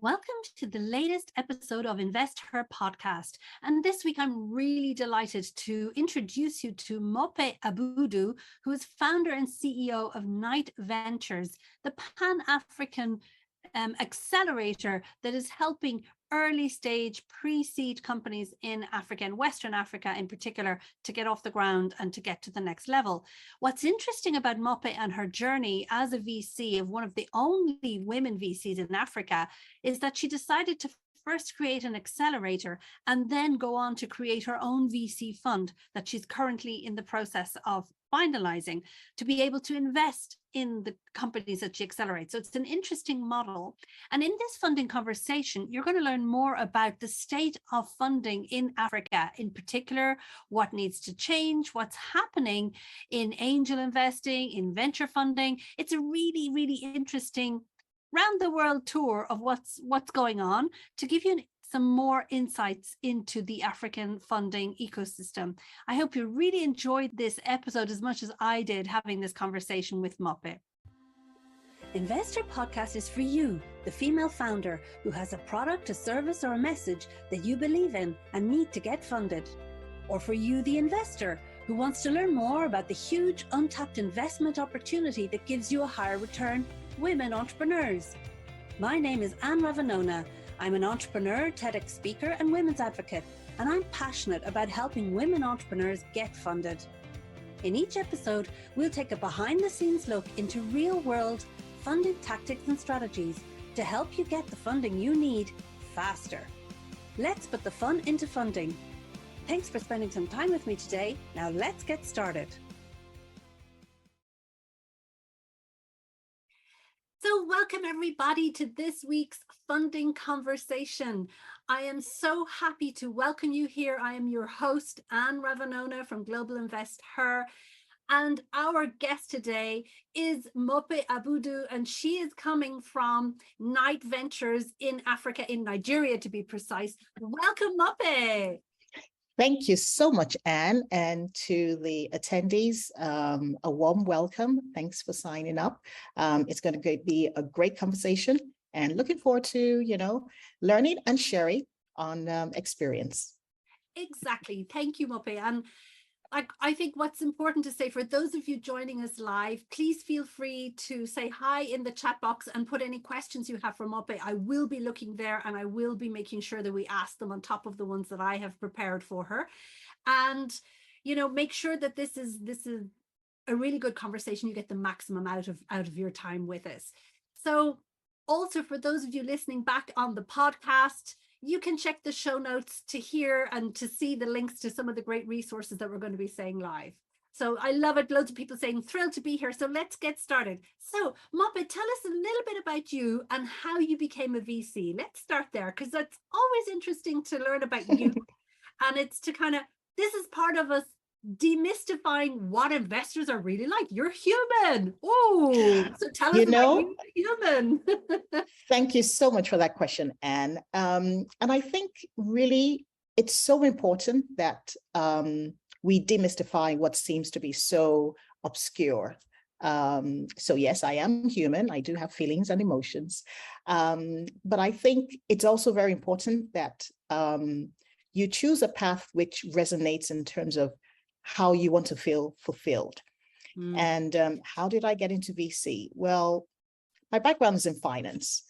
Welcome to the latest episode of InvestHer podcast. And this week, I'm really delighted to introduce you to Mope Abudu, who is founder and CEO of InvestHer, the Pan-African accelerator that is helping early stage pre-seed companies in Africa and Western Africa in particular to get off the ground and to get to the next level. What's interesting about Mope and her journey as a VC of one of the only women VCs in Africa is that she decided to first create an accelerator and then go on to create her own VC fund that she's currently in the process of finalizing to be able to invest in the companies that she accelerates. So it's an interesting model. And in this funding conversation, you're going to learn more about the state of funding in Africa, in particular, what needs to change, what's happening in angel investing, in venture funding. It's a really, really interesting round the world tour of what's going on to give you some more insights into the African funding ecosystem. I hope you really enjoyed this episode as much as I did having this conversation with Mope. InvestHer podcast is for you, the female founder who has a product, a service, or a message that you believe in and need to get funded. Or for you, the investor, who wants to learn more about the huge untapped investment opportunity that gives you a higher return, women entrepreneurs. My name is Anne Ravanona. I'm an entrepreneur, TEDx speaker, and women's advocate, and I'm passionate about helping women entrepreneurs get funded. In each episode, we'll take a behind-the-scenes look into real-world funding tactics and strategies to help you get the funding you need faster. Let's put the fun into funding. Thanks for spending some time with me today. Now let's get started. So welcome everybody to this week's funding conversation. I am so happy to welcome you here. I am your host, Anne Ravanona from Global InvestHer. And our guest today is Mope Abudu, and she is coming from InvestHer in Africa, in Nigeria to be precise. Welcome, Mope. Thank you so much, Anne, and to the attendees, a warm welcome. Thanks for signing up. It's going to be a great conversation and looking forward to, learning and sharing on experience. Exactly. Thank you, Mope. And I think what's important to say for those of you joining us live, please feel free to say hi in the chat box and put any questions you have for Mope. I will be looking there and I will be making sure that we ask them on top of the ones that I have prepared for her. And, make sure that this is a really good conversation. You get the maximum out of your time with us. So also for those of you listening back on the podcast, you can check the show notes to hear and to see the links to some of the great resources that we're going to be saying live. So I love it. Loads of people saying thrilled to be here. So let's get started. So Mope, tell us a little bit about you and how you became a VC. Let's start there because that's always interesting to learn about you. And it's to this is part of us demystifying what investors are really like. You're human. Oh, so tell us about you, human. Thank you so much for that question, Anne. And I think really it's so important that we demystify what seems to be so obscure. So yes, I am human. I do have feelings and emotions. But I think it's also very important that you choose a path which resonates in terms of how you want to feel fulfilled. And how did I get into VC? Well, my background is in finance.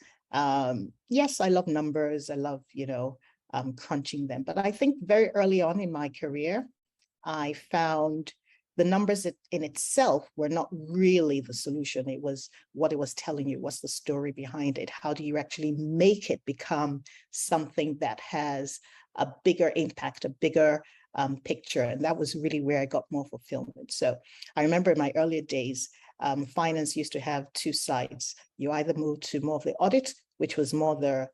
Yes, I love numbers. I love, crunching them. But I think very early on in my career, I found the numbers in itself were not really the solution. It was what it was telling you. What's the story behind it? How do you actually make it become something that has a bigger impact, a bigger picture? And that was really where I got more fulfillment. So I remember in my earlier days, finance used to have two sides. You either moved to more of the audit, which was more the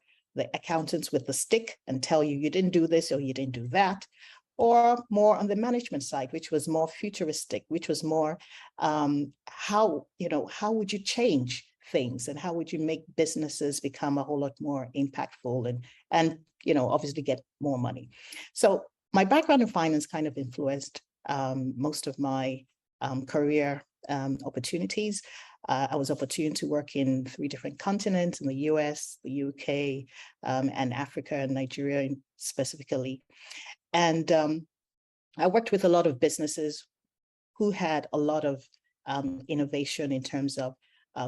accountants with the stick and tell you you didn't do this or you didn't do that, or more on the management side, which was more futuristic, which was more how would you change things and how would you make businesses become a whole lot more impactful and obviously get more money. So my background in finance kind of influenced most of my career opportunities. I was opportune to work in 3 different continents, in the US, the UK, and Africa and Nigeria specifically. And I worked with a lot of businesses who had a lot of innovation in terms of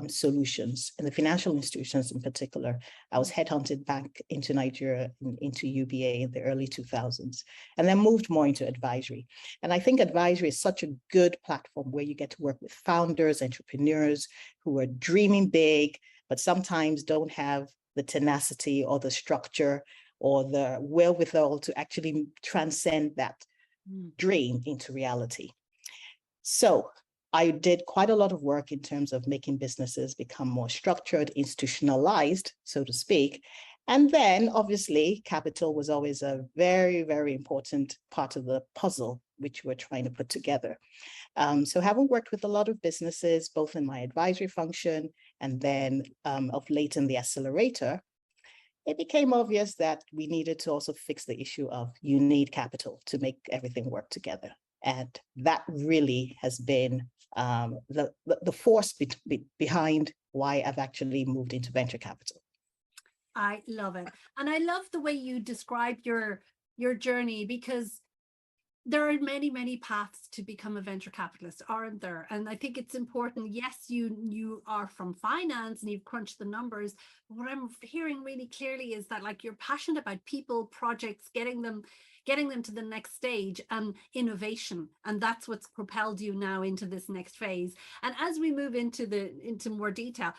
solutions. In the financial institutions in particular, I was headhunted back into Nigeria, into UBA in the early 2000s, and then moved more into advisory. And I think advisory is such a good platform where you get to work with founders, entrepreneurs who are dreaming big, but sometimes don't have the tenacity or the structure or the wherewithal to actually transcend that dream into reality. So I did quite a lot of work in terms of making businesses become more structured, institutionalized, so to speak. And then obviously capital was always a very, very important part of the puzzle, which we're trying to put together. So having worked with a lot of businesses, both in my advisory function and then of late in the accelerator, it became obvious that we needed to also fix the issue of you need capital to make everything work together. And that really has been the force behind why I've actually moved into venture capital. I love it. And I love the way you describe your journey, because there are many, many paths to become a venture capitalist, aren't there? And I think it's important. Yes, you are from finance and you've crunched the numbers. But what I'm hearing really clearly is that, like, you're passionate about people, projects, getting them to the next stage, and innovation. And that's what's propelled you now into this next phase. And as we move into more detail,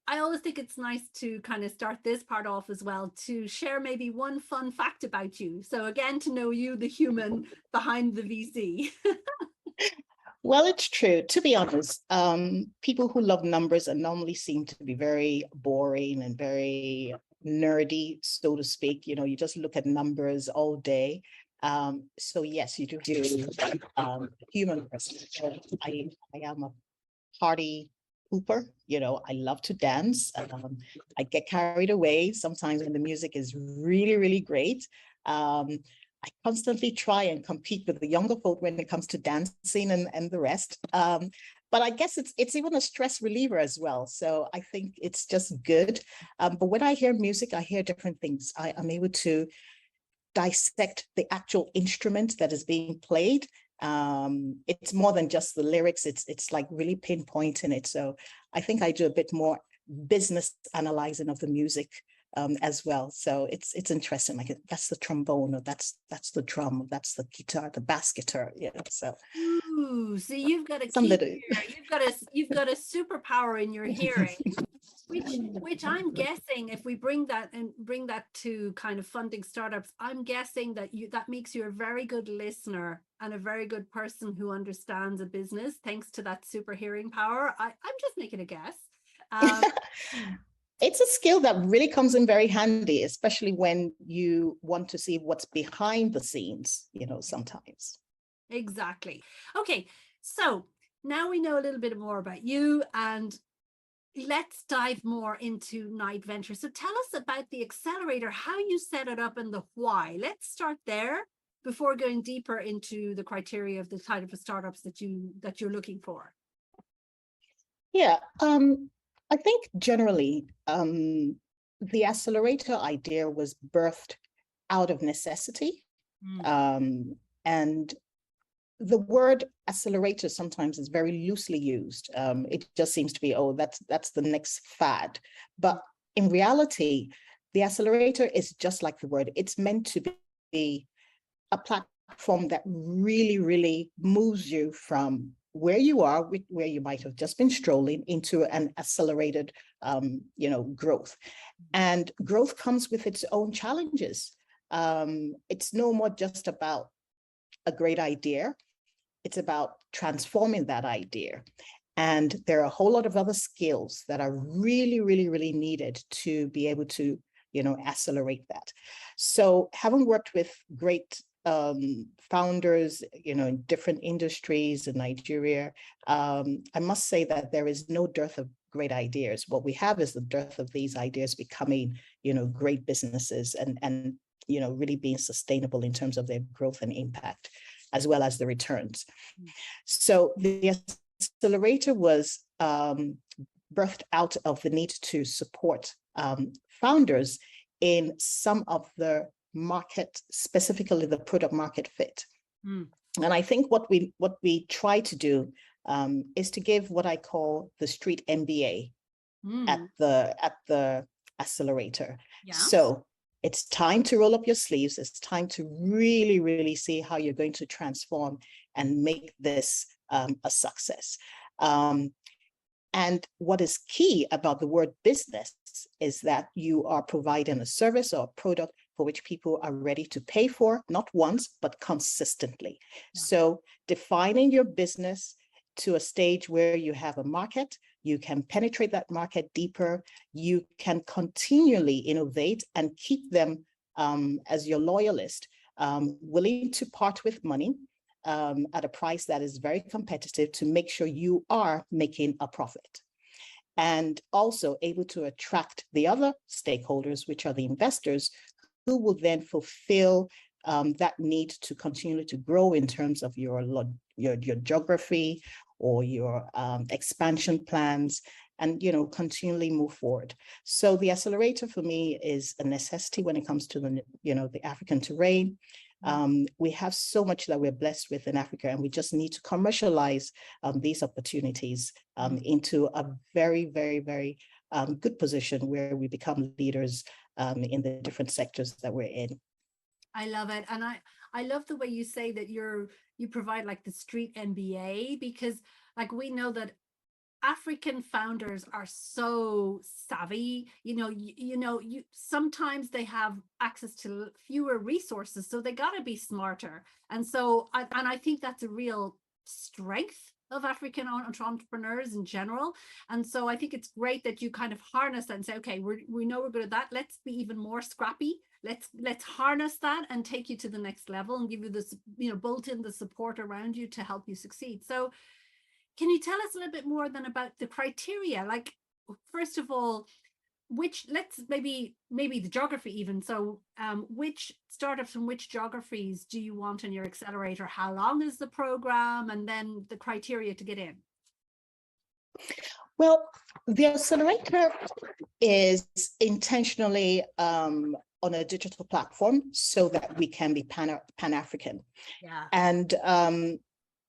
I always think it's nice to kind of start this part off as well, to share maybe one fun fact about you. So again, to know you, the human behind the VC. Well, it's true. To be honest, people who love numbers normally seem to be very boring and very nerdy, so to speak. You know, you just look at numbers all day. So yes, you do human person. I am a party pooper. You know, I love to dance. I get carried away sometimes when the music is really, really great. I constantly try and compete with the younger folk when it comes to dancing and the rest. But I guess it's even a stress reliever as well. So I think it's just good. But when I hear music, I hear different things. I'm able to dissect the actual instrument that is being played. It's more than just the lyrics. It's like really pinpointing it. So I think I do a bit more business analyzing of the music as well. So it's interesting. Like, that's the trombone, or that's the drum, or that's the guitar, the bass guitar. Yeah. So. Ooh, so you've got a key here. You've got a superpower in your hearing. Which I'm guessing, if we bring that to kind of funding startups, I'm guessing that that makes you a very good listener and a very good person who understands a business, thanks to that super hearing power. I'm just making a guess. It's a skill that really comes in very handy, especially when you want to see what's behind the scenes, you know, sometimes. Exactly. Okay, so now we know a little bit more about you, and let's dive more into Knight Venture. So tell us about the accelerator, how you set it up, and the why. Let's start there before going deeper into the criteria of the type of startups that you're looking for. Yeah, I think generally the accelerator idea was birthed out of necessity. And the word accelerator sometimes is very loosely used. It just seems to be, oh, that's the next fad. But in reality, the accelerator is just like the word. It's meant to be a platform that really, really moves you from where you are, where you might have just been strolling, into an accelerated, growth. And growth comes with its own challenges. It's no more just about a great idea. It's about transforming that idea. And there are a whole lot of other skills that are really, really, really needed to be able to, accelerate that. So having worked with great founders, in different industries in Nigeria, I must say that there is no dearth of great ideas. What we have is the dearth of these ideas becoming, great businesses and really being sustainable in terms of their growth and impact, as well as the returns. So the accelerator was birthed out of the need to support founders in some of the market, specifically the product market fit. And I think what we try to do is to give what I call the street MBA at the accelerator. Yeah. So it's time to roll up your sleeves. It's time to really, really see how you're going to transform and make this a success. And what is key about the word business is that you are providing a service or a product for which people are ready to pay for, not once, but consistently. Yeah. So defining your business to a stage where you have a market, you can penetrate that market deeper, you can continually innovate and keep them as your loyalist, willing to part with money at a price that is very competitive to make sure you are making a profit. And also able to attract the other stakeholders, which are the investors, who will then fulfill that need to continue to grow in terms of your geography or your expansion plans, and continually move forward. So the accelerator for me is a necessity when it comes to the African terrain. We have so much that we're blessed with in Africa, and we just need to commercialize these opportunities into a very, very, very good position where we become leaders in the different sectors that we're in. I love it. And I love the way you say that you provide like the street MBA, because like we know that African founders are so savvy, sometimes they have access to fewer resources, so they got to be smarter. And so, I think that's a real strength of African entrepreneurs in general. And so I think it's great that you kind of harness that and say, okay, we know we're good at that. Let's be even more scrappy. Let's harness that and take you to the next level and give you this, built in the support around you to help you succeed. So can you tell us a little bit more then about the criteria? Like, first of all, let's maybe the geography even. So which startups from which geographies do you want in your accelerator? How long is the program? And then the criteria to get in. Well, the accelerator is intentionally on a digital platform so that we can be Pan-African. Yeah. And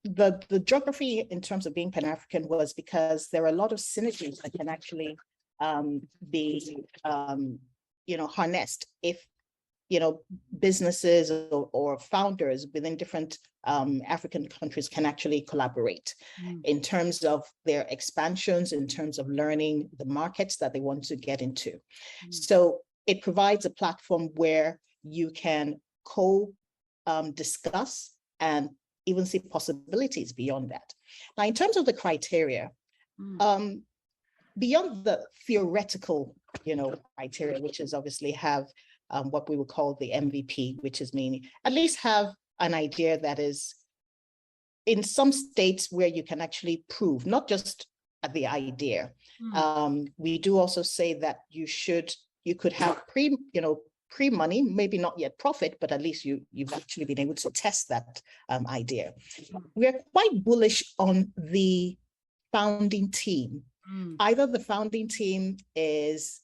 the geography in terms of being Pan-African was because there are a lot of synergies that can actually be harnessed if businesses or founders within different African countries can actually collaborate in terms of their expansions, in terms of learning the markets that they want to get into. So it provides a platform where you can discuss and even see possibilities beyond that. Now, in terms of the criteria, beyond the theoretical, criteria, which is obviously have what we would call the MVP, which is meaning at least have an idea that is in some states where you can actually prove, not just the idea. We do also say that you could have pre-money, maybe not yet profit, but at least you've actually been able to test that idea. We're quite bullish on the founding team. Either the founding team is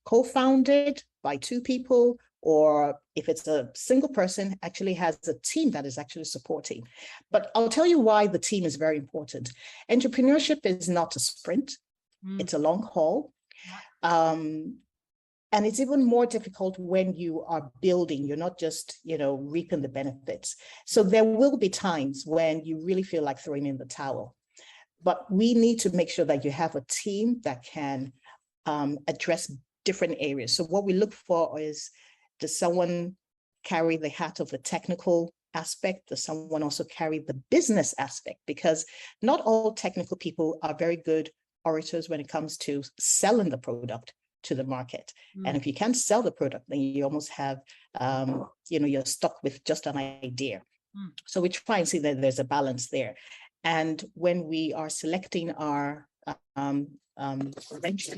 co-founded by two people, or if it's a single person, actually has a team that is actually supporting. But I'll tell you why the team is very important. Entrepreneurship is not a sprint, it's a long haul. And it's even more difficult when you are building, you're not just, reaping the benefits. So there will be times when you really feel like throwing in the towel. But we need to make sure that you have a team that can address different areas. So what we look for is, does someone carry the hat of the technical aspect? Does someone also carry the business aspect? Because not all technical people are very good orators when it comes to selling the product to the market. And if you can't sell the product, then you almost have, you're stuck with just an idea. So we try and see that there's a balance there. And when we are selecting our venture,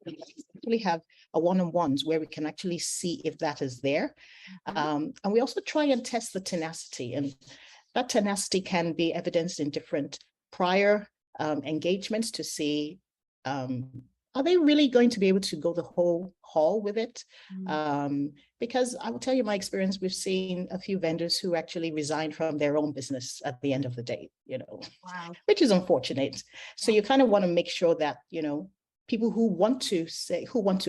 we actually have a one-on-ones where we can actually see if that is there. And we also try and test the tenacity. And that tenacity can be evidenced in different prior engagements to see, are they really going to be able to go the whole haul with it? Because I will tell you my experience, we've seen a few vendors who actually resigned from their own business at the end of the day, Wow. which is unfortunate. So you kind of want to make sure that, people who want to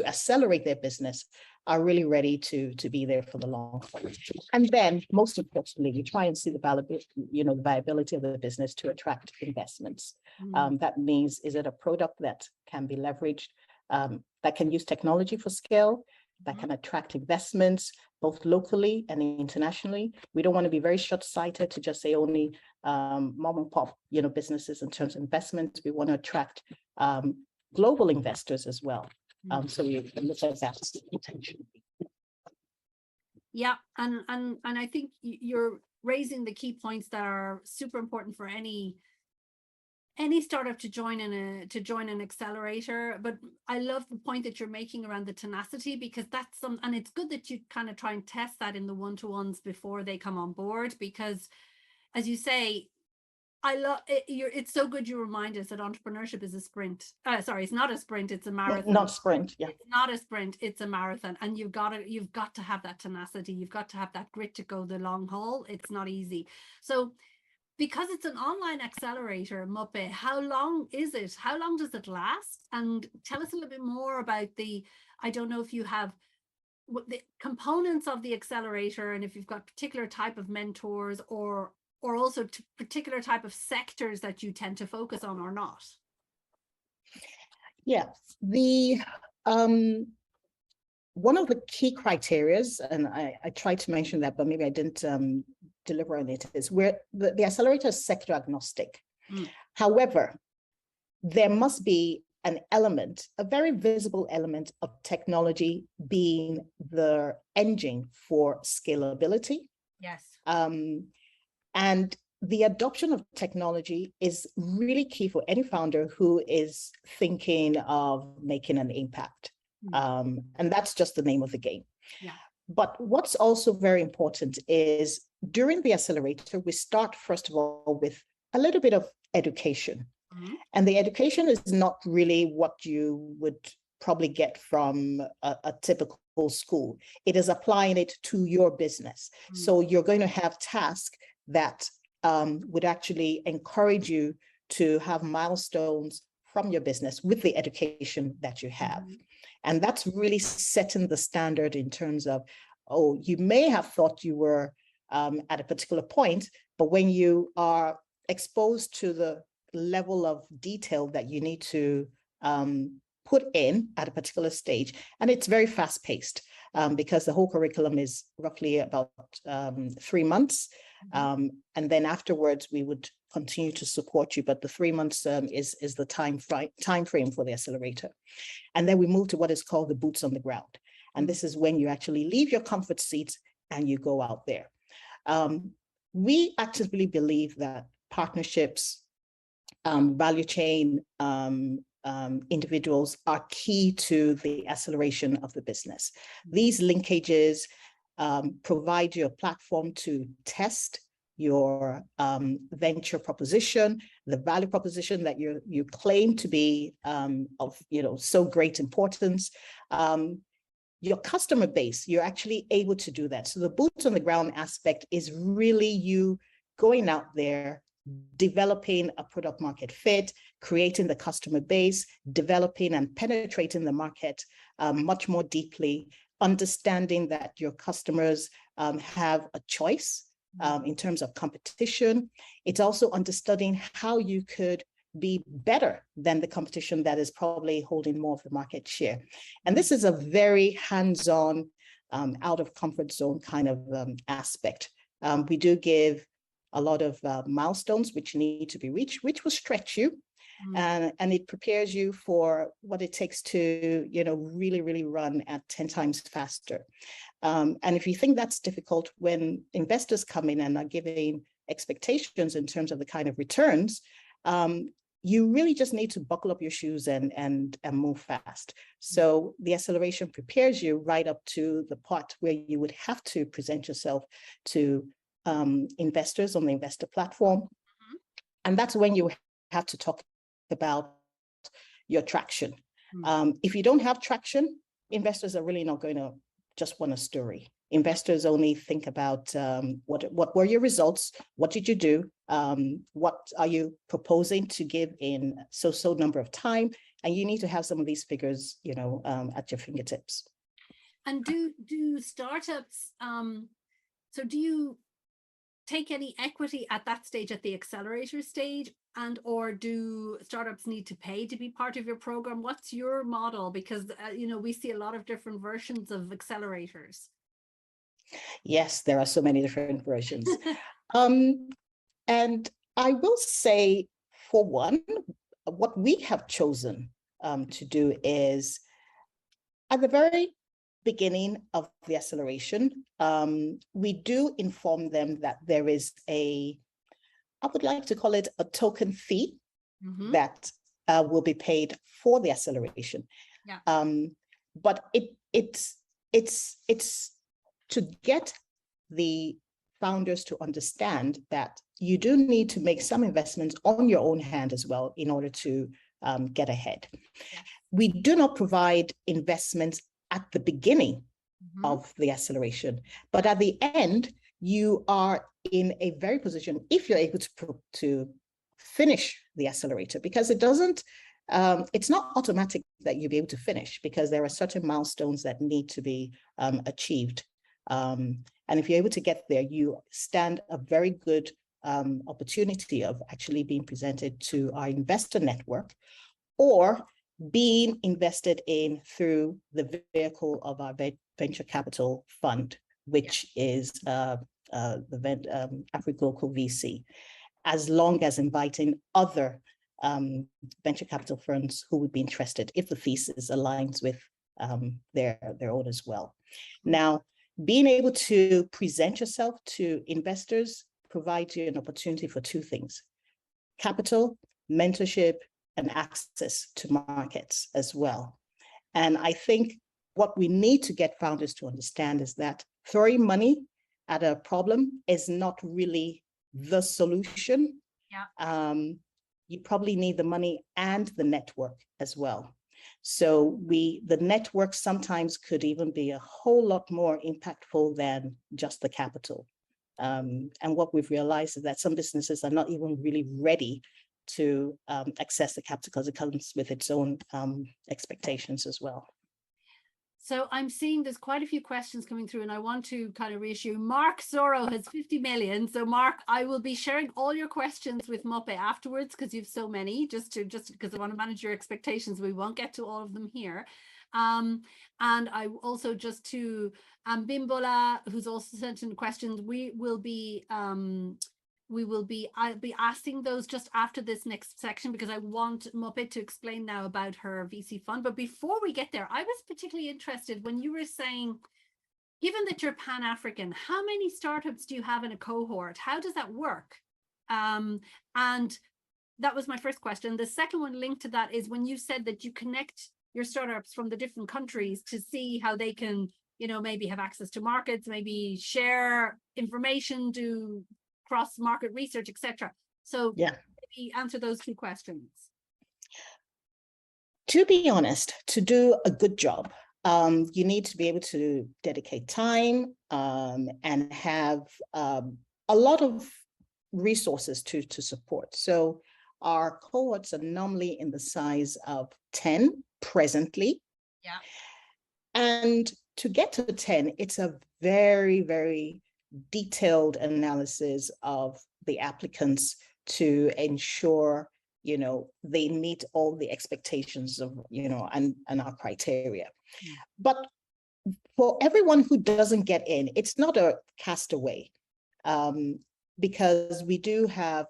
accelerate their business are really ready to be there for the long haul. And then most importantly, you try and see the viability of the business to attract investments. That means, is it a product that can be leveraged, that can use technology for scale, that can attract investments both locally and internationally? We don't want to be very short-sighted to just say only mom and pop, businesses in terms of investments. We want to attract global investors as well. So we look at that intentionally. Yeah, and I think you're raising the key points that are super important for any startup to join an accelerator. But I love the point that you're making around the tenacity, because that's and it's good that you kind of try and test that in the one-to-ones before they come on board, because as you say, I love it. It's so good you remind us that entrepreneurship is a sprint. Sorry, it's not a sprint, it's a marathon. Not sprint, yeah. It's not a sprint, it's a marathon. And you've got to have that tenacity. You've got to have that grit to go the long haul. It's not easy. So because it's an online accelerator, Mope, how long is it? How long does it last? And tell us a little bit more about I don't know if you have the components of the accelerator, and if you've got particular type of mentors or also to particular type of sectors that you tend to focus on or not. Yeah, one of the key criteria, and I tried to mention that, but maybe I didn't deliver on it, is where the accelerator is sector agnostic. However, there must be an element, a very visible element of technology being the engine for scalability. Yes. And the adoption of technology is really key for any founder who is thinking of making an impact. And that's just the name of the game. Yeah. But what's also very important is during the accelerator, we start, first of all, with a little bit of education. And the education is not really what you would probably get from a typical school. It is applying it to your business. So you're going to have tasks that would actually encourage you to have milestones from your business with the education that you have. And that's really setting the standard in terms of, oh, you may have thought you were at a particular point, but when you are exposed to the level of detail that you need to put in at a particular stage, and it's very fast-paced because the whole curriculum is roughly about 3 months. And then afterwards, we would continue to support you, but the 3 months is the time frame for the accelerator. And then we move to what is called the boots on the ground. And this is when you actually leave your comfort seats and you go out there. We actively believe that partnerships, value chain individuals are key to the acceleration of the business. These linkages provide you a platform to test your venture proposition, the value proposition that you claim to be of so great importance. Your customer base, you're actually able to do that. So the boots on the ground aspect is really you going out there, developing a product market fit, creating the customer base, developing and penetrating the market much more deeply, understanding that your customers have a choice in terms of competition. It's also understanding how you could be better than the competition that is probably holding more of the market share. And this is a very hands-on, out of comfort zone kind of aspect. We do give a lot of milestones which need to be reached, which will stretch you. And it prepares you for what it takes to, really, really run at 10 times faster. And if you think that's difficult, when investors come in and are giving expectations in terms of the kind of returns, you really just need to buckle up your shoes and move fast. So the acceleration prepares you right up to the part where you would have to present yourself to investors on the investor platform. And that's when you have to talk about your traction. If you don't have traction, investors are really not going to just want a story. Investors only think about what were your results, what did you do, what are you proposing to give in so number of time, and you need to have some of these figures, at your fingertips. And do startups? So do you take any equity at that stage, at the accelerator stage, and or do startups need to pay to be part of your program? What's your model? Because we see a lot of different versions of accelerators. Yes, there are so many different versions. And I will say, for one, what we have chosen to do is, at the very beginning of the acceleration, we do inform them that there is I would like to call it a token fee that will be paid for the acceleration. Yeah. But it's to get the founders to understand that you do need to make some investments on your own hand as well in order to get ahead. Yeah. We do not provide investments at the beginning of the acceleration, but at the end, you are in a very position, if you're able to finish the accelerator, because it's not automatic that you'll be able to finish, because there are certain milestones that need to be achieved. And if you're able to get there, you stand a very good opportunity of actually being presented to our investor network, or being invested in through the vehicle of our venture capital fund, which is the AfriGlocal VC, as long as inviting other venture capital firms who would be interested if the thesis aligns with their own as well. Now, being able to present yourself to investors provides you an opportunity for two things: capital, mentorship, and access to markets as well. And I think what we need to get founders to understand is that throwing money at a problem is not really the solution. Yeah. You probably need the money and the network as well. So the network sometimes could even be a whole lot more impactful than just the capital. And what we've realized is that some businesses are not even really ready to access the capital, because it comes with its own expectations as well. So I'm seeing there's quite a few questions coming through, and I want to kind of reassure. Mark Zorro has 50 million. So Mark, I will be sharing all your questions with Mope afterwards, because you've so many, just because I want to manage your expectations. We won't get to all of them here. And I also, just to Bimbola, who's also sent in questions, I'll be asking those just after this next section, because I want Mope to explain now about her VC fund. But before we get there, I was particularly interested when you were saying, given that you're Pan-African, how many startups do you have in a cohort? How does that work? And that was my first question. The second one linked to that is when you said that you connect your startups from the different countries to see how they can, maybe have access to markets, maybe share information, do cross-market research, etc. So yeah, maybe answer those two questions. To be honest, to do a good job, you need to be able to dedicate time and have a lot of resources to support. So our cohorts are normally in the size of 10 presently. Yeah. And to get to 10, it's a very, very detailed analysis of the applicants to ensure, they meet all the expectations of, and our criteria. Mm. But for everyone who doesn't get in, it's not a castaway, because we do have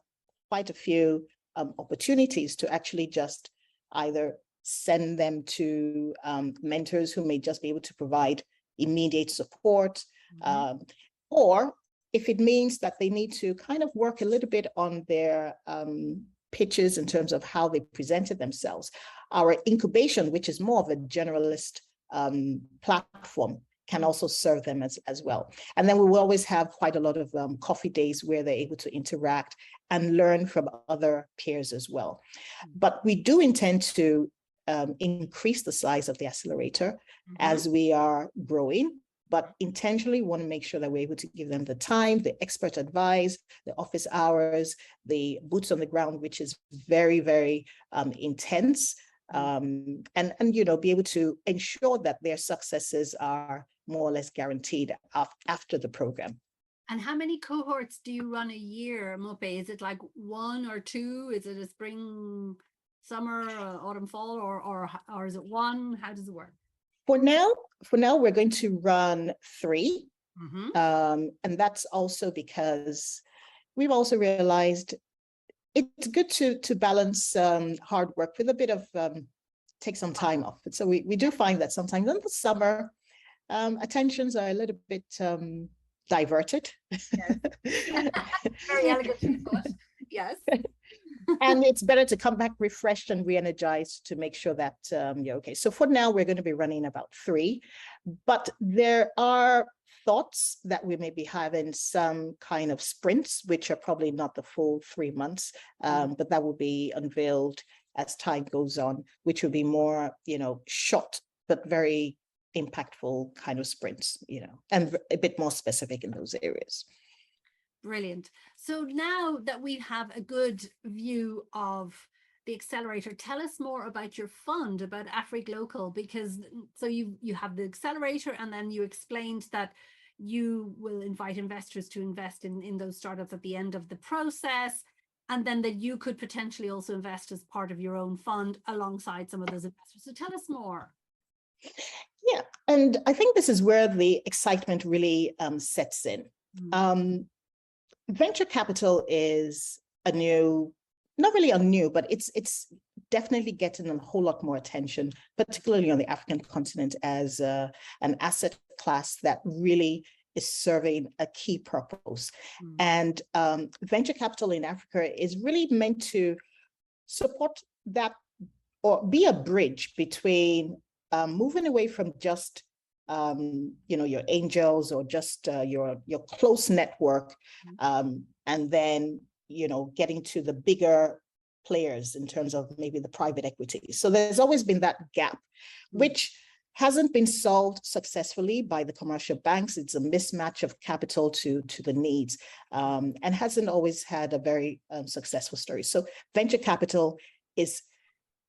quite a few opportunities to actually just either send them to mentors who may just be able to provide immediate support, or if it means that they need to kind of work a little bit on their pitches in terms of how they presented themselves. Our incubation, which is more of a generalist platform, can also serve them as well. And then we will always have quite a lot of coffee days where they're able to interact and learn from other peers as well. But we do intend to increase the size of the accelerator as we are growing, but intentionally want to make sure that we're able to give them the time, the expert advice, the office hours, the boots on the ground, which is very, very intense, and be able to ensure that their successes are more or less guaranteed after the program. And how many cohorts do you run a year, Mope? Is it like 1 or 2? Is it a spring, summer, autumn, fall, or is it 1? How does it work? For now, we're going to run 3. And that's also because we've also realized it's good to balance hard work with a bit of take some time off. So we do find that sometimes in the summer, attentions are a little bit diverted. Yes. Very elegantly put. Yes. And it's better to come back refreshed and re-energized to make sure that you're okay. So for now, we're going to be running about 3, but there are thoughts that we may be having some kind of sprints, which are probably not the full 3 months, but that will be unveiled as time goes on, which will be more, short, but very impactful kind of sprints, and a bit more specific in those areas. Brilliant. So now that we have a good view of the accelerator, tell us more about your fund, about AfriGlocal, because so you have the accelerator, and then you explained that you will invite investors to invest in those startups at the end of the process, and then that you could potentially also invest as part of your own fund alongside some of those investors. So tell us more. Yeah, and I think this is where the excitement really sets in. Venture capital is not really a new, but it's definitely getting a whole lot more attention, particularly on the African continent, as an asset class that really is serving a key purpose. And venture capital in Africa is really meant to support that, or be a bridge between moving away from just your angels or just your close network, and then getting to the bigger players in terms of maybe the private equity. So there's always been that gap, which hasn't been solved successfully by the commercial banks. It's a mismatch of capital to the needs, and hasn't always had a very successful story. So venture capital is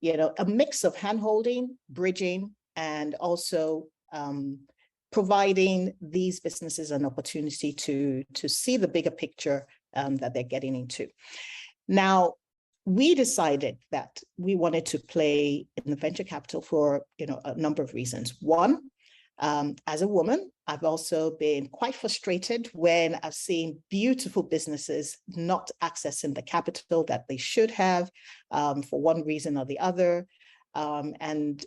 a mix of handholding, bridging, and also providing these businesses an opportunity to see the bigger picture that they're getting into. Now, we decided that we wanted to play in the venture capital for a number of reasons. One, as a woman, I've also been quite frustrated when I've seen beautiful businesses not accessing the capital that they should have for one reason or the other. And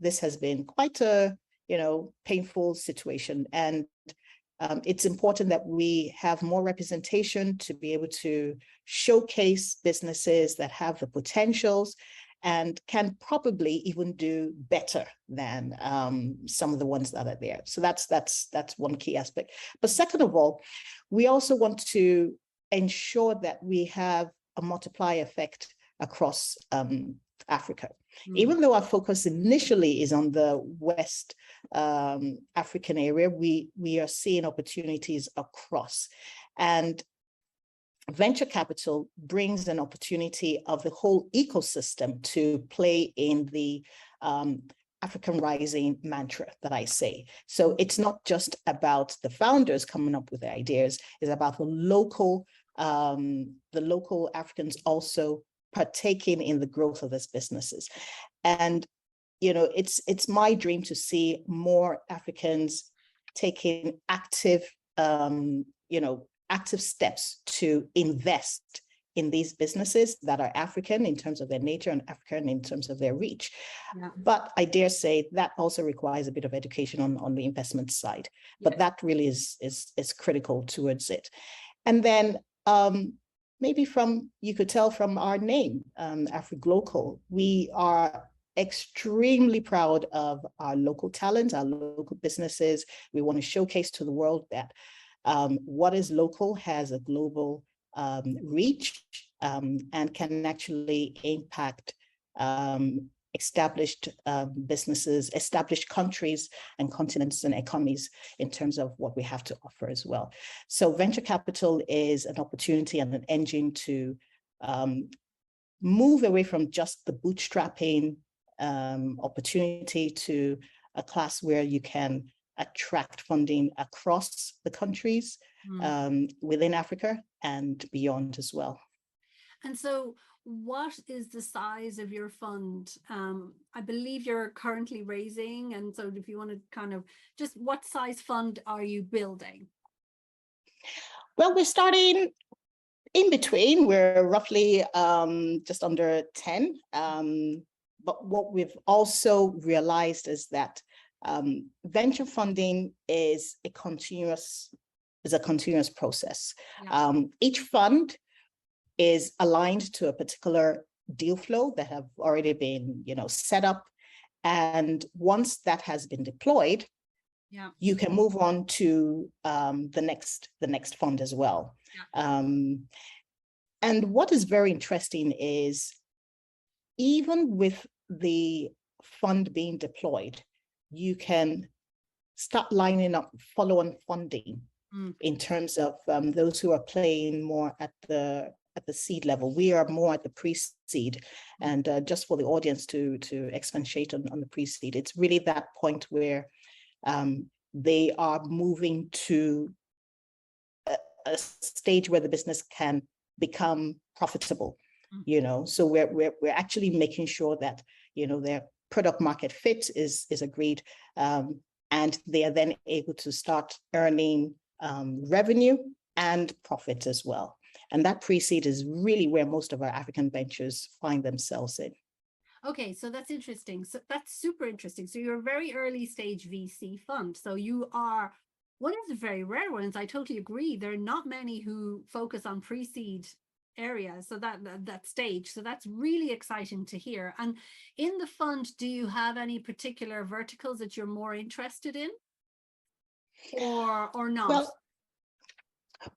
this has been quite a painful situation. And it's important that we have more representation to be able to showcase businesses that have the potentials and can probably even do better than some of the ones that are there. So that's one key aspect. But second of all, we also want to ensure that we have a multiplier effect across Africa. Even though our focus initially is on the West African area, we are seeing opportunities across. And venture capital brings an opportunity of the whole ecosystem to play in the African Rising mantra that I say. So it's not just about the founders coming up with the ideas, it's about the local Africans also partaking in the growth of these businesses. And it's my dream to see more Africans taking active steps to invest in these businesses that are African in terms of their nature and African in terms of their reach. Yeah. But I dare say that also requires a bit of education on the investment side. But yes, that really is critical towards it. And then maybe you could tell from our name, AfriGlocal, we are extremely proud of our local talent, our local businesses. We want to showcase to the world that what is local has a global reach and can actually impact established businesses, established countries and continents and economies in terms of what we have to offer as well. So venture capital is an opportunity and an engine to move away from just the bootstrapping opportunity to a class where you can attract funding across the countries within Africa and beyond as well. And so what is the size of your fund? I believe you're currently raising. And so if you want to kind of just what size fund are you building? Well, we're starting in between. We're roughly just under 10. But what we've also realized is that venture funding is a continuous process. Yeah. Each fund is aligned to a particular deal flow that have already been, set up. And once that has been deployed, yeah, you can move on to the next fund as well. Yeah. And what is very interesting is even with the fund being deployed, you can start lining up follow-on funding in terms of those who are playing more at the seed level. We are more at the pre-seed. And just for the audience to expatiate on the pre-seed, it's really that point where they are moving to a stage where the business can become profitable. So we're actually making sure that their product market fit is agreed, and they are then able to start earning revenue and profit as well. And that pre-seed is really where most of our African ventures find themselves in. Okay, so that's interesting. So that's super interesting. So you're a very early stage VC fund. So you are one of the very rare ones. I totally agree. There are not many who focus on pre-seed areas, so that stage. So that's really exciting to hear. And in the fund, do you have any particular verticals that you're more interested in, or not?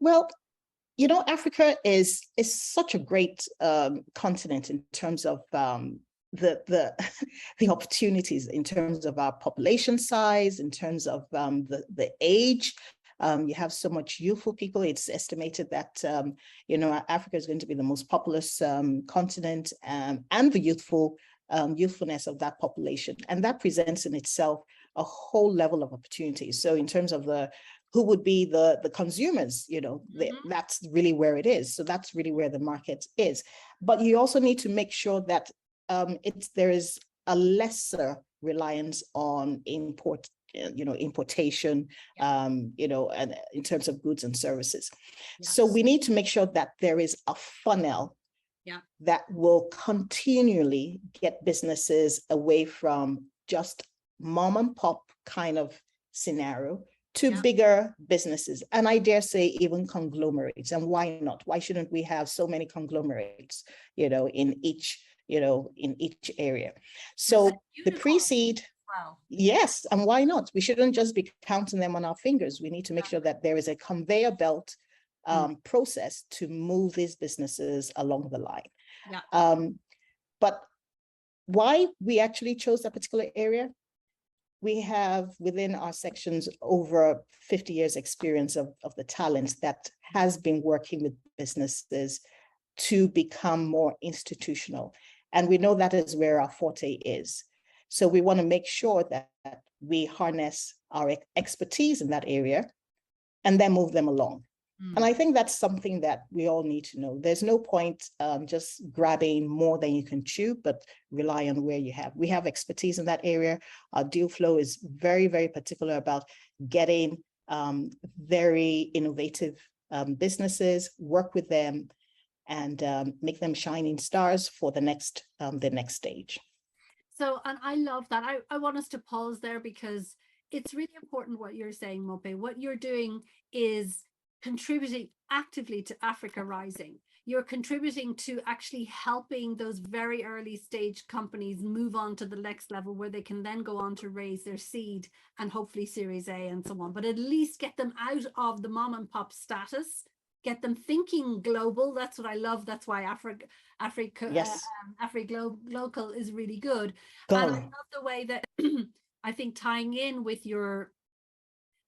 Well, Africa is such a great continent in terms of the opportunities, in terms of our population size, in terms of the age. You have so much youthful people. It's estimated that Africa is going to be the most populous continent, and the youthfulness of that population, and that presents in itself a whole level of opportunities. So in terms of who would be the consumers, that's really where it is. So that's really where the market is. But you also need to make sure that there is a lesser reliance on importation, and in terms of goods and services. Yes. So we need to make sure that there is a funnel that will continually get businesses away from just mom and pop kind of scenario to bigger businesses, and I dare say even conglomerates. And why not? Why shouldn't we have so many conglomerates, in each area? So the pre-seed, wow. Yes, and why not? We shouldn't just be counting them on our fingers. We need to make sure that there is a conveyor belt process to move these businesses along the line. But why we actually chose that particular area? We have within our sections over 50 years experience of the talent that has been working with businesses to become more institutional. And we know that is where our forte is. So we want to make sure that we harness our expertise in that area and then move them along. And I think that's something that we all need to know. There's no point just grabbing more than you can chew, but rely on where you have. We have expertise in that area. Our deal flow is very, very particular about getting very innovative businesses, work with them, and make them shining stars for the next stage. So, and I love that. I want us to pause there because it's really important what you're saying, Mope. What you're doing is contributing actively to Africa Rising. you're contributing to actually helping those very early stage companies move on to the next level where they can then go on to raise their seed and hopefully Series A and so on, but at least get them out of the mom and pop status, get them thinking global. That's what I love. That's why Yes. Local is really good. Go. And I love the way that I think tying in with your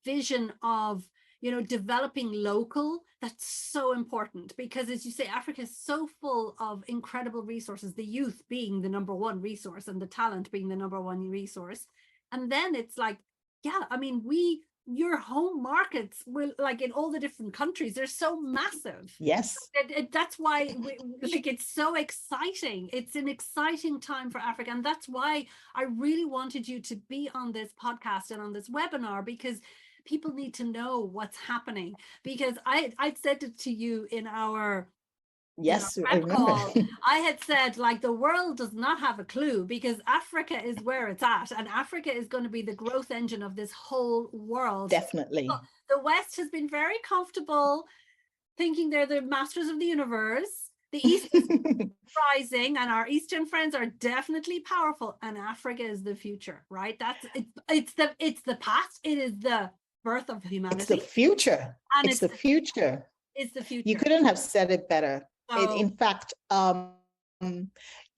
vision of, you know, developing local, that's so important, because as you say, Africa is so full of incredible resources, the youth being the number one resource and the talent being the number one resource. And then it's like, yeah, I mean, your home markets will, like in all the different countries, they're so massive. Yes. That's why like it's so exciting. It's an exciting time for Africa. And that's why I really wanted you to be on this podcast and on this webinar, because people need to know what's happening. Because I'd said it to you in our Yes, I remember. Call, I had said, like, the world does not have a clue, because Africa is where it's at, and Africa is going to be the growth engine of this whole world. Definitely. So the West has been very comfortable thinking they're the masters of the universe. The East is rising, and our Eastern friends are definitely powerful, and Africa is the future, right? It's the past. It is the birth of humanity. It's the future. And it's the future. It's the future. You couldn't have said it better. So, in fact,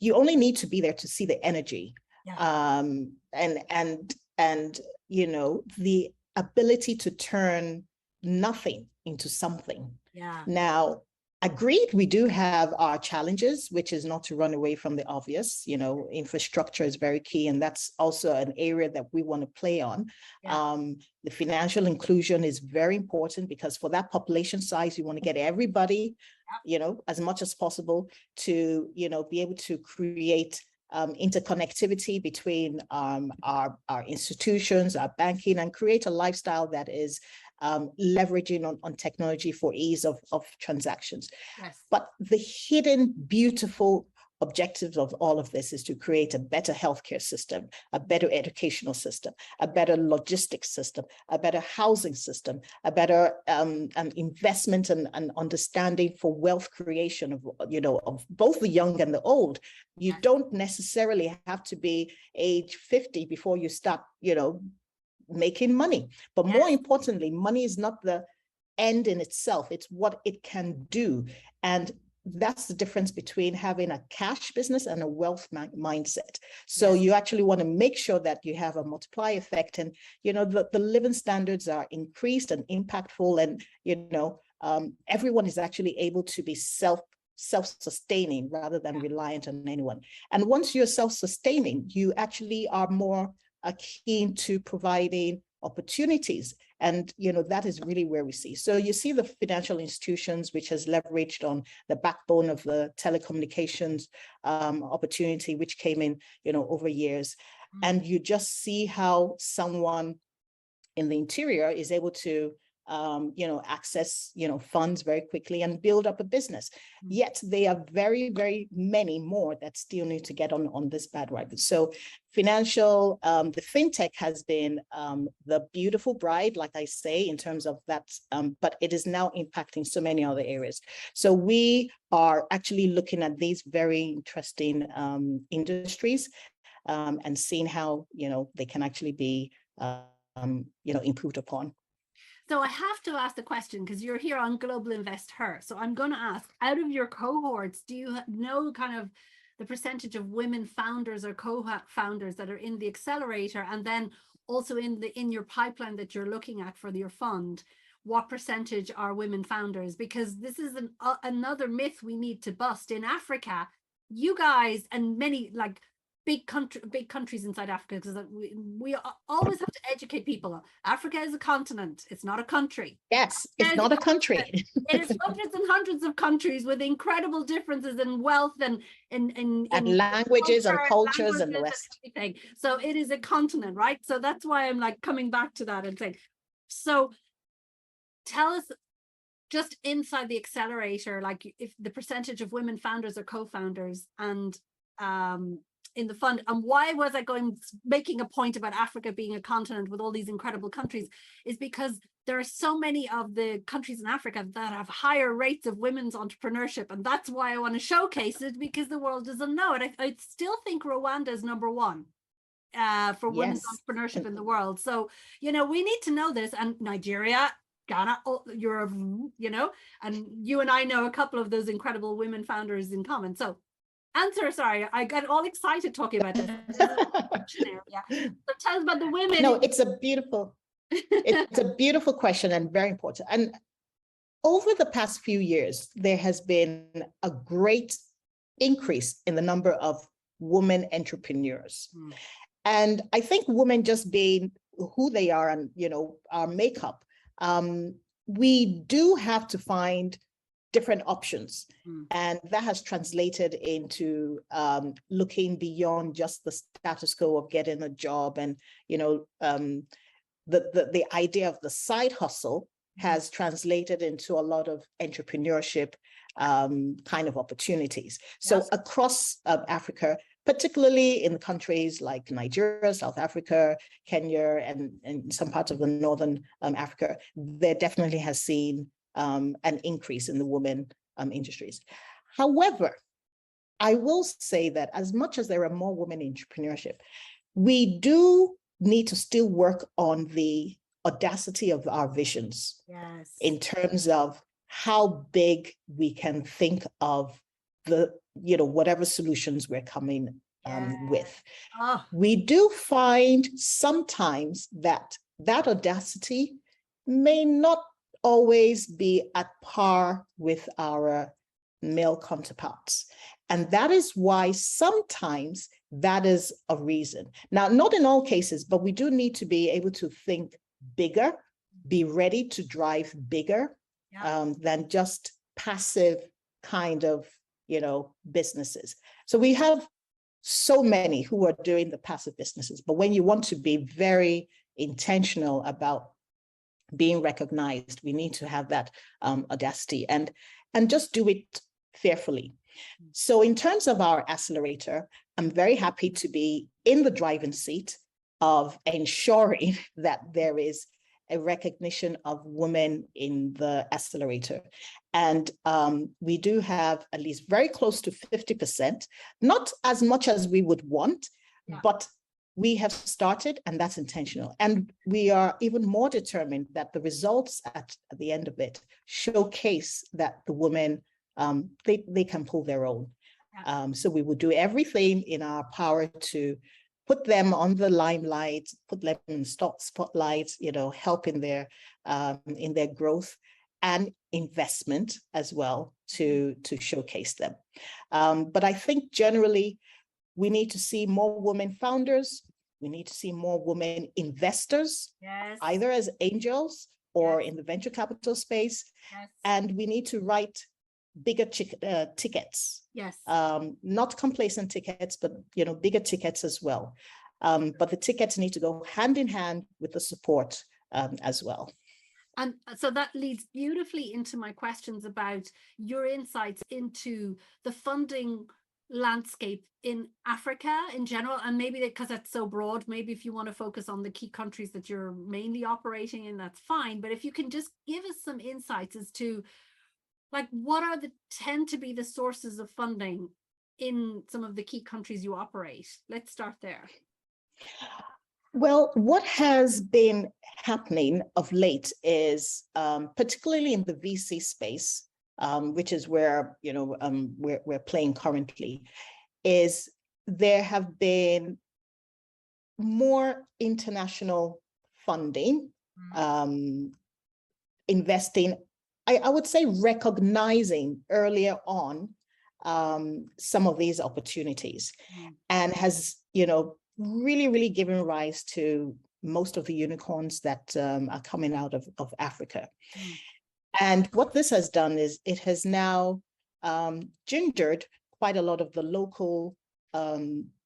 you only need to be there to see the energy, yeah. And you know, the ability to turn nothing into something. Yeah. Now, agreed, we do have our challenges, which is not to run away from the obvious. You know, infrastructure is very key, and that's also an area that we want to play on. Yeah. The financial inclusion is very important, because for that population size, you want to get everybody, you know, as much as possible to, you know, be able to create interconnectivity between our institutions, our banking, and create a lifestyle that is leveraging on technology for ease of transactions. Yes. But the hidden beautiful objectives of all of this is to create a better healthcare system, a better educational system, a better logistics system, a better housing system, a better investment and understanding for wealth creation of, you know, of both the young and the old. You don't necessarily have to be age 50 before you start, you know, making money. But more importantly, money is not the end in itself, it's what it can do. And that's the difference between having a cash business and a wealth mindset. So you actually want to make sure that you have a multiply effect, and, you know, the living standards are increased and impactful, and, you know, everyone is actually able to be self-sustaining rather than reliant on anyone. And once you're self-sustaining, you actually are more keen to providing opportunities. And, you know, that is really where we see. So you see the financial institutions, which has leveraged on the backbone of the telecommunications opportunity, which came in, you know, over years. And you just see how someone in the interior is able to you know, access, you know, funds very quickly and build up a business. Yet there are very, very many more that still need to get on this bad ride. So financial, the fintech has been the beautiful bride, like I say, in terms of that, but it is now impacting so many other areas. So we are actually looking at these very interesting industries and seeing how, you know, they can actually be, you know, improved upon. So I have to ask the question, because you're here on Global InvestHer. So I'm going to ask, out of your cohorts, do you know kind of the percentage of women founders or co-founders that are in the accelerator, and then also in your pipeline that you're looking at for your fund? What percentage are women founders? Because this is another myth we need to bust. In Africa, you guys and many like big countries inside Africa, because we always have to educate people. Africa is a continent. It's not a country. Yes, it's not a country. It is hundreds and hundreds of countries with incredible differences in wealth and in languages and cultures and the rest. And everything. So it is a continent, right? So that's why I'm like coming back to that and saying, so tell us, just inside the accelerator, like if the percentage of women founders or co-founders, and in the fund. And why was I making a point about Africa being a continent with all these incredible countries is because there are so many of the countries in Africa that have higher rates of women's entrepreneurship. And that's why I want to showcase it, because the world doesn't know it. I still think Rwanda is number one for women's entrepreneurship in the world. So, you know, we need to know this. And Nigeria, Ghana, Europe, you know, and you and I know a couple of those incredible women founders in common. So sorry, I got all excited talking about this. Yeah. So tell us about the women. No, it's a beautiful question and very important. And over the past few years, there has been a great increase in the number of women entrepreneurs. And I think women just being who they are and, you know, our makeup, we do have to find different options. And that has translated into looking beyond just the status quo of getting a job. And, you know, the idea of the side hustle has translated into a lot of entrepreneurship kind of opportunities. So across Africa, particularly in countries like Nigeria, South Africa, Kenya, and some parts of the Northern Africa, there definitely has seen an increase in the women industries. However, I will say that as much as there are more women in entrepreneurship, we do need to still work on the audacity of our visions in terms of how big we can think of the, you know, whatever solutions we're coming with. We do find sometimes that audacity may not always be at par with our male counterparts. And that is why sometimes that is a reason. Now, not in all cases, but we do need to be able to think bigger, be ready to drive bigger than just passive kind of, you know, businesses. So we have so many who are doing the passive businesses, but when you want to be very intentional about being recognized, we need to have that audacity and just do it fearfully. So in terms of our accelerator, I'm very happy to be in the driving seat of ensuring that there is a recognition of women in the accelerator. And we do have at least very close to 50%, not as much as we would want, but we have started, and that's intentional. And we are even more determined that the results at the end of it showcase that the women, they can pull their own. So we will do everything in our power to put them on the limelight, put them in spotlight, you know, help in their growth and investment as well to showcase them. But I think generally we need to see more women founders. We need to see more women investors, either as angels or in the venture capital space. And we need to write bigger tickets. Not complacent tickets, but, you know, bigger tickets as well. But the tickets need to go hand in hand with the support as well. And so that leads beautifully into my questions about your insights into the funding landscape in Africa in general, and maybe because that's so broad, maybe if you want to focus on the key countries that you're mainly operating in, that's fine. But if you can just give us some insights as to, like, what are tend to be the sources of funding in some of the key countries you operate? Let's start there. Well, what has been happening of late is, particularly in the VC space, which is where, you know, we're playing currently, is there have been more international funding, investing, I would say recognizing earlier on some of these opportunities, and has, you know, really given rise to most of the unicorns that are coming out of Africa. And what this has done is it has now gingered quite a lot of the local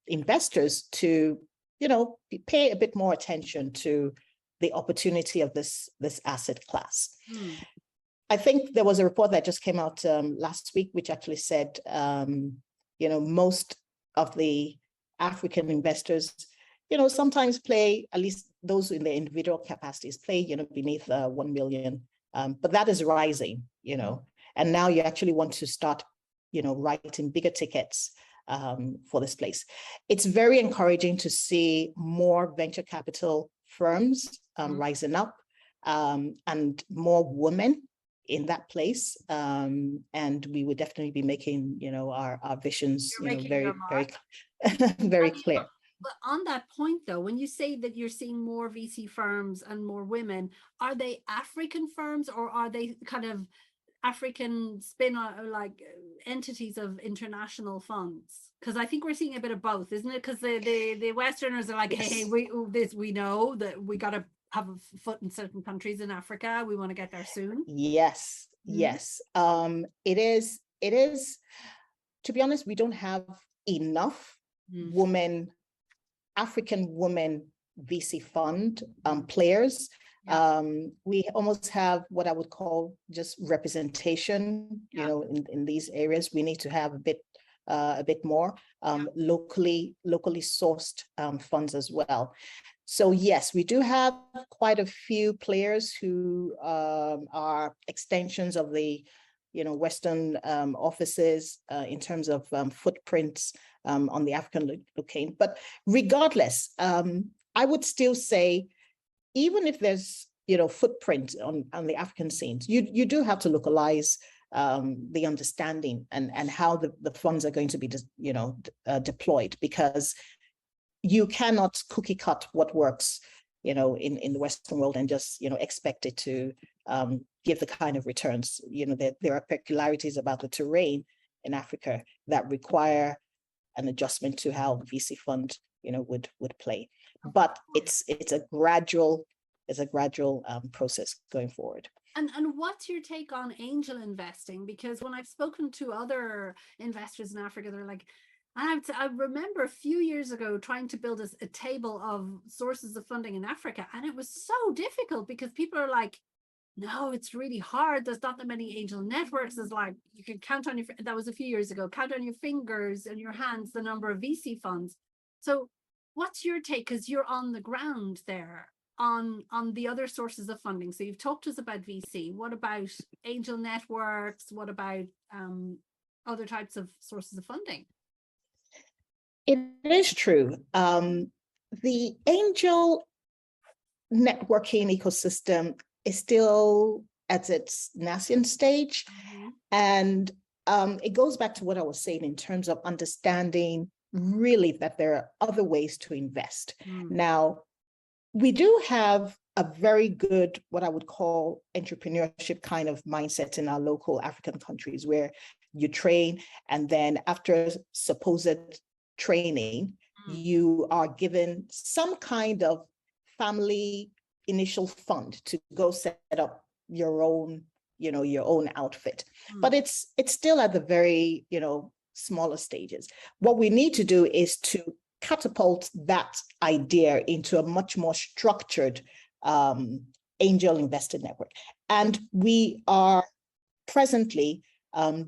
investors to, you know, pay a bit more attention to the opportunity of this asset class. I think there was a report that just came out last week, which actually said, you know, most of the African investors, sometimes play, at least those in their individual capacities, play, beneath 1 million. But that is rising, and now you actually want to start, writing bigger tickets for this place. It's very encouraging to see more venture capital firms rising up, and more women in that place. And we would definitely be making, our visions, very, very, very clear. But on that point, though, when you say that you're seeing more VC firms and more women, are they African firms, or are they kind of African like entities of international funds? Because I think we're seeing a bit of both, isn't it? Because the Westerners are like, yes, hey, we know that we got to have a foot in certain countries in Africa. We want to get there soon. Yes, yes. It is. To be honest, we don't have enough African women VC fund players. Yeah. We almost have what I would call just representation, in these areas. We need to have a bit more locally sourced funds as well. So yes, we do have quite a few players who are extensions of the Western offices in terms of footprints on the African locale. But regardless, I would still say, even if there's footprint on the African scenes, you do have to localize the understanding and how the funds are going to be deployed, because you cannot cookie cut what works in the Western world and just expect it to give the kind of returns. There are peculiarities about the terrain in Africa that require an adjustment to how the VC fund would play. But it's a gradual process going forward. And what's your take on angel investing? Because when I've spoken to other investors in Africa, they're like, I remember a few years ago trying to build a table of sources of funding in Africa, and it was so difficult because people are like, no, it's really hard. There's not that many angel networks. There's like, you can count on that was a few years ago, count on your fingers and your hands the number of VC funds. So what's your take? Because you're on the ground there on the other sources of funding. So you've talked to us about VC. What about angel networks? What about other types of sources of funding? It is true. The angel networking ecosystem is still at its nascent stage. And it goes back to what I was saying in terms of understanding really that there are other ways to invest. Now, we do have a very good, what I would call entrepreneurship kind of mindset in our local African countries, where you train, and then after supposed training, you are given some kind of family initial fund to go set up your own, your own outfit. But it's still at the very, smaller stages. What we need to do is to catapult that idea into a much more structured angel investor network. And we are presently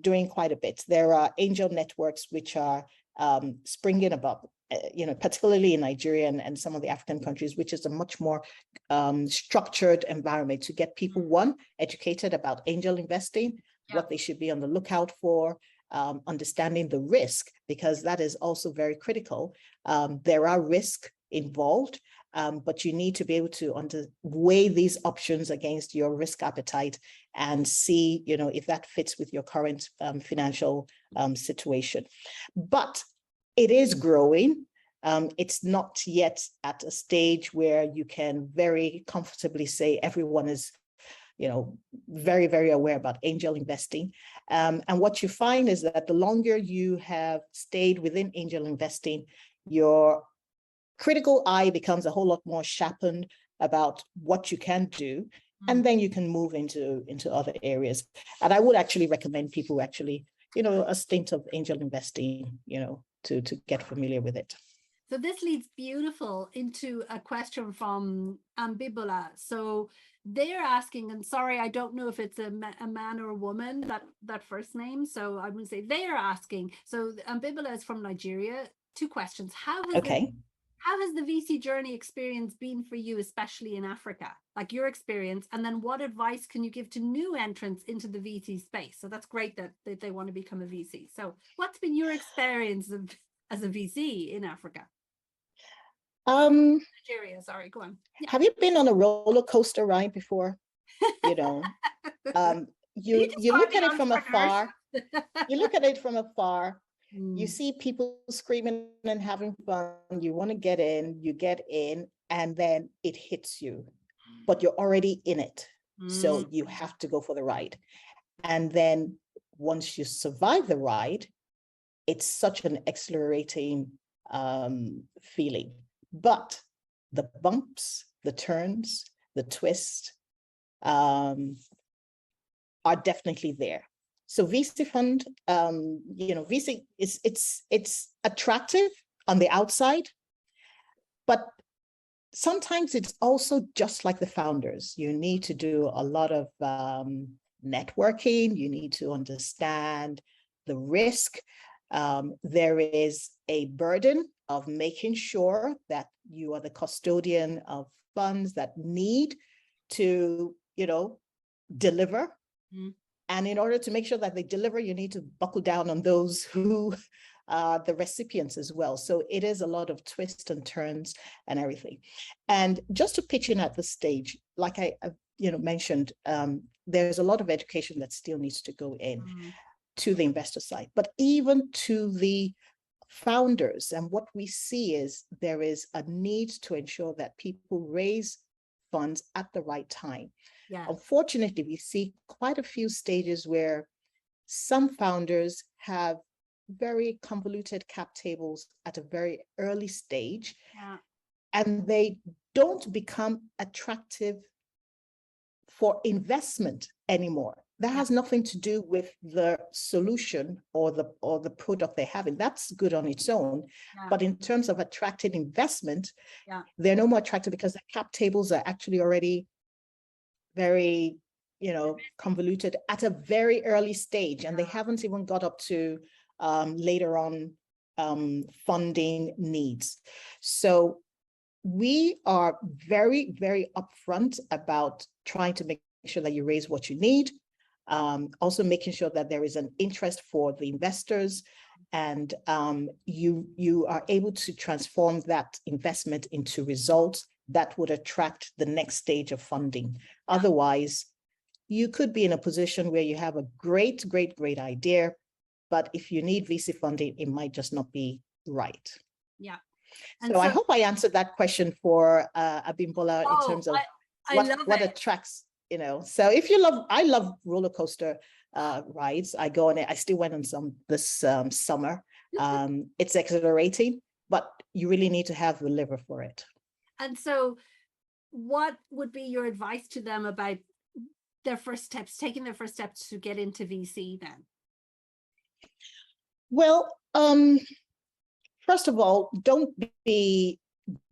doing quite a bit. There are angel networks which are springing up, particularly in Nigeria and some of the African countries, which is a much more structured environment to get people, one, educated about angel investing, what they should be on the lookout for, understanding the risk, because that is also very critical. There are risks involved, but you need to be able to weigh these options against your risk appetite and see, if that fits with your current financial situation. But it is growing. It's not yet at a stage where you can very comfortably say everyone is, very, very aware about angel investing. And what you find is that the longer you have stayed within angel investing, your critical eye becomes a whole lot more sharpened about what you can do, and then you can move into other areas. And I would actually recommend people actually, a stint of angel investing, to get familiar with it. So this leads beautiful into a question from Ambibola. So they're asking, and sorry, I don't know if it's a man or a woman, that first name. So I would say they are asking. So Ambibola is from Nigeria. two questions. Okay. How has the VC journey experience been for you, especially in Africa, like your experience? And then what advice can you give to new entrants into the VC space? So that's great that they want to become a VC. So what's been your experience as a VC in Africa? Nigeria, sorry, go on. Yeah. Have you been on a roller coaster ride before? You know, you look at it from afar. You look at it from afar. You see people screaming and having fun. You want to get in, you get in, and then it hits you, but you're already in it. So you have to go for the ride. And then once you survive the ride, it's such an exhilarating feeling. But the bumps, the turns, the twists are definitely there. So VC fund, VC it's attractive on the outside, but sometimes it's also just like the founders. You need to do a lot of networking. You need to understand the risk. There is a burden of making sure that you are the custodian of funds that need to, deliver. And in order to make sure that they deliver, you need to buckle down on those who are the recipients as well. So it is a lot of twists and turns and everything. And just to pitch in at this stage, like I mentioned, there's a lot of education that still needs to go in to the investor side, but even to the founders. And what we see is there is a need to ensure that people raise funds at the right time. Yeah. Unfortunately, we see quite a few stages where some founders have very convoluted cap tables at a very early stage, and they don't become attractive for investment anymore. That has nothing to do with the solution or the product they're having. That's good on its own. But in terms of attracting investment, they're no more attractive because the cap tables are actually already very, convoluted at a very early stage, and they haven't even got up to later on funding needs. So we are very, very upfront about trying to make sure that you raise what you need. Also making sure that there is an interest for the investors, and you are able to transform that investment into results that would attract the next stage of funding. Otherwise, you could be in a position where you have a great idea, but if you need VC funding, it might just not be right. Yeah. So I hope I answered that question for Abimbola in terms of what attracts, So if you I love roller coaster rides. I go on it. I still went on some this summer. It's exhilarating, but you really need to have the liver for it. And so what would be your advice to them about their first steps, taking their first steps to get into VC then? Well, first of all, don't be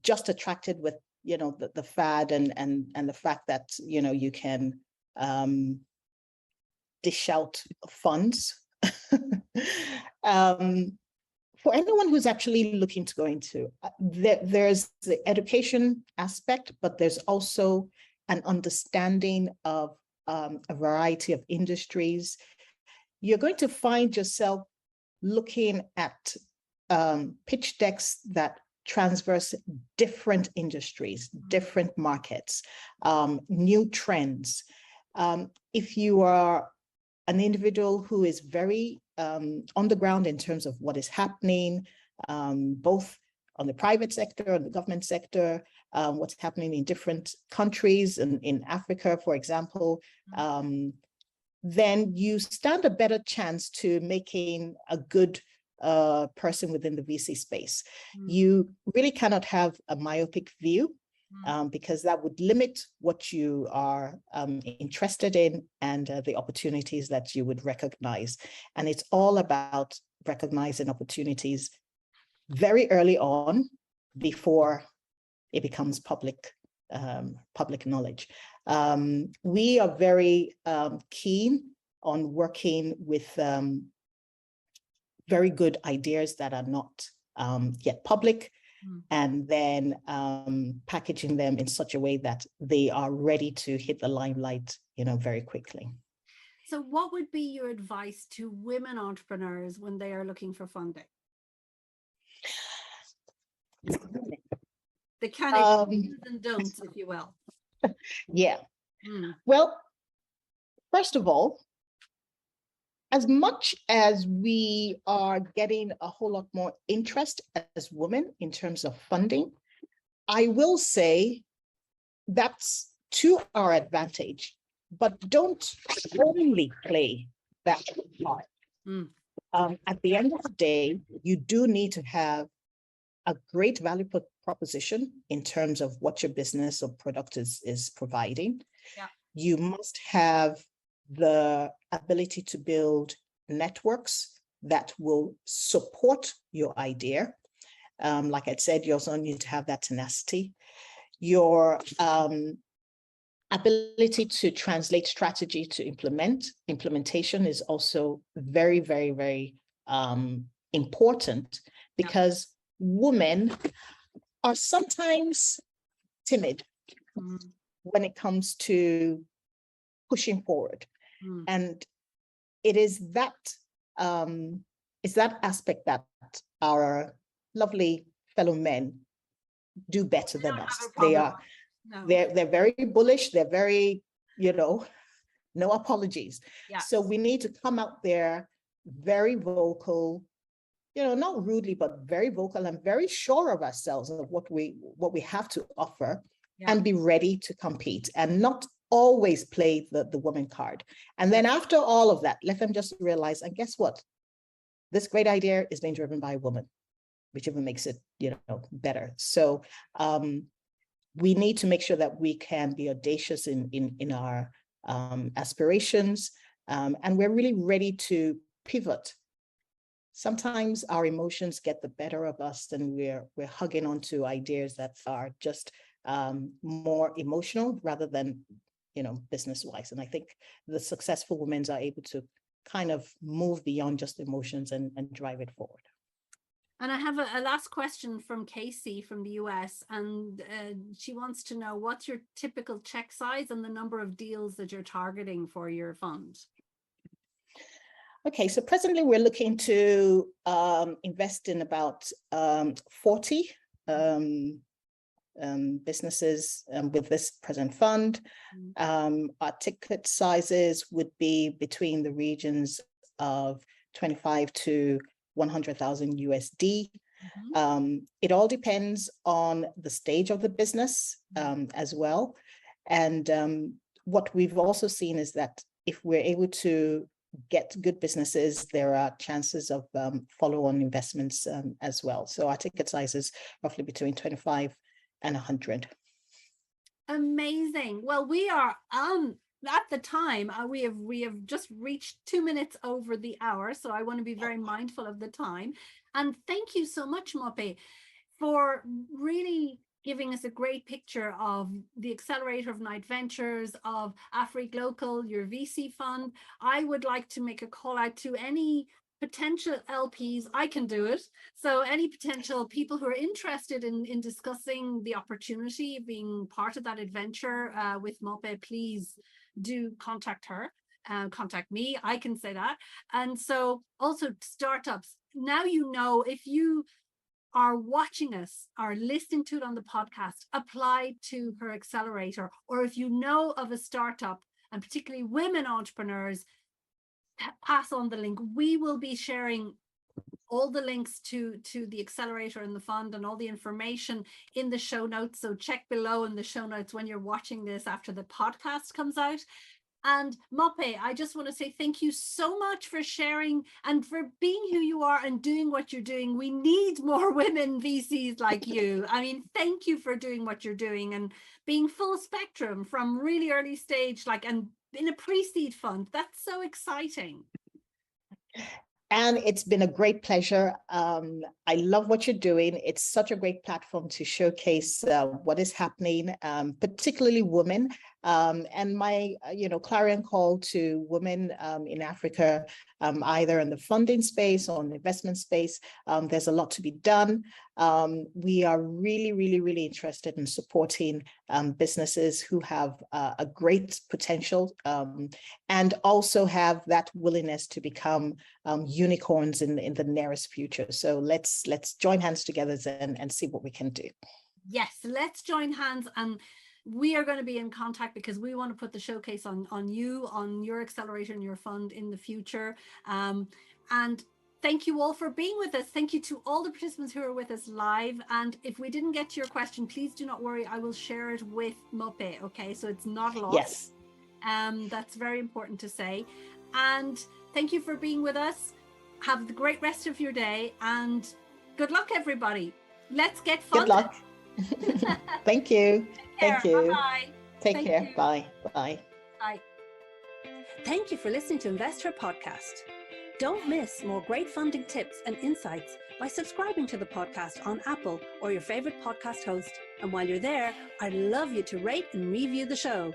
just attracted with, the fad and the fact that, you can dish out funds. For anyone who's actually looking to go into, there's the education aspect, but there's also an understanding of a variety of industries. You're going to find yourself looking at pitch decks that transverse different industries, different markets, new trends. If you are an individual who is very on the ground in terms of what is happening, both on the private sector and the government sector, what's happening in different countries, and in Africa, for example, then you stand a better chance to making a good person within the VC space. You really cannot have a myopic view because that would limit what you are interested in and the opportunities that you would recognize. And it's all about recognizing opportunities very early on before it becomes public knowledge. We are very keen on working with very good ideas that are not get public, and then packaging them in such a way that they are ready to hit the limelight, very quickly. So what would be your advice to women entrepreneurs when they are looking for funding? The kind of do's and don'ts, if you will. Yeah. Well, first of all, as much as we are getting a whole lot more interest as women in terms of funding, I will say that's to our advantage, but don't only play that part. At the end of the day, you do need to have a great value proposition in terms of what your business or product is providing. Yeah. You must have the ability to build networks that will support your idea. Like I said, you also need to have that tenacity. Your ability to translate strategy to implementation is also very, very, very important, because women are sometimes timid when it comes to pushing forward. And it is that aspect that our lovely fellow men do better than us. They're very bullish, they're very, no apologies. Yeah. So we need to come out there very vocal, not rudely, but very vocal and very sure of ourselves of what we have to offer, and be ready to compete, and not always play the woman card. And then after all of that, let them just realize, and guess what? This great idea is being driven by a woman, which even makes it, better. So we need to make sure that we can be audacious in our aspirations, and we're really ready to pivot. Sometimes our emotions get the better of us, and we're hugging onto ideas that are just more emotional rather than, business-wise. And I think the successful women are able to kind of move beyond just emotions and drive it forward. And I have a last question from Casey from the US, and she wants to know, what's your typical check size and the number of deals that you're targeting for your fund? Okay, so presently we're looking to invest in about 40 businesses with this present fund. Our ticket sizes would be between the regions of 25 to 100,000 USD. It all depends on the stage of the business as well. And what we've also seen is that if we're able to get good businesses, there are chances of follow-on investments as well. So our ticket size is roughly between 25 and 100. Amazing. Well, we are at the time, we have just reached 2 minutes over the hour, so I want to be very mindful of the time. And thank you so much, Mope, for really giving us a great picture of the accelerator of Knight Ventures, of Afrique Local, your VC fund. I would like to make a call out to any potential LPs. I can do it. So any potential people who are interested in discussing the opportunity of being part of that adventure with Mope, please do contact her, contact me. I can say that. And so also startups, now if you are watching us, are listening to it on the podcast, apply to her accelerator. Or if you know of a startup, and particularly women entrepreneurs, pass on the link. We will be sharing all the links to the accelerator and the fund and all the information in the show notes. So check below in the show notes when you're watching this after the podcast comes out. And Mope, I just want to say thank you so much for sharing and for being who you are and doing what you're doing. We need more women VCs like you. I mean, thank you for doing what you're doing and being full spectrum from really early stage, and in a pre-seed fund. That's so exciting. And it's been a great pleasure. I love what you're doing. It's such a great platform to showcase what is happening, particularly women. And my, clarion call to women in Africa, either in the funding space or in the investment space, there's a lot to be done. We are really, really, really interested in supporting businesses who have a great potential and also have that willingness to become unicorns in the nearest future. So let's join hands together and see what we can do. Yes, let's join hands, and we are going to be in contact because we want to put the showcase on you, on your accelerator and your fund in the future. And thank you all for being with us. Thank you to all the participants who are with us live. And if we didn't get to your question, please do not worry. I will share it with Mope. Okay, so it's not lost. Yes. That's very important to say. And thank you for being with us. Have the great rest of your day, and good luck, everybody. Let's get funded. Good luck. Thank you. Thank you. Bye-bye. Take care. You. Bye. Bye. Bye. Thank you for listening to InvestHer podcast. Don't miss more great funding tips and insights by subscribing to the podcast on Apple or your favorite podcast host. And while you're there, I'd love you to rate and review the show.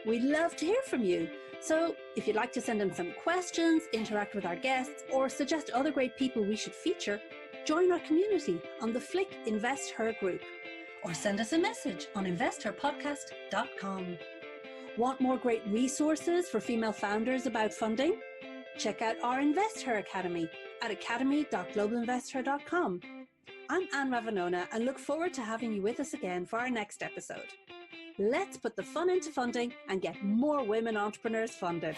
We'd love to hear from you. So if you'd like to send in some questions, interact with our guests, or suggest other great people we should feature, join our community on the Flick InvestHer group, or send us a message on investherpodcast.com. Want more great resources for female founders about funding? Check out our InvestHer Academy at academy.globalinvesther.com. I'm Anne Ravanona and look forward to having you with us again for our next episode. Let's put the fun into funding and get more women entrepreneurs funded.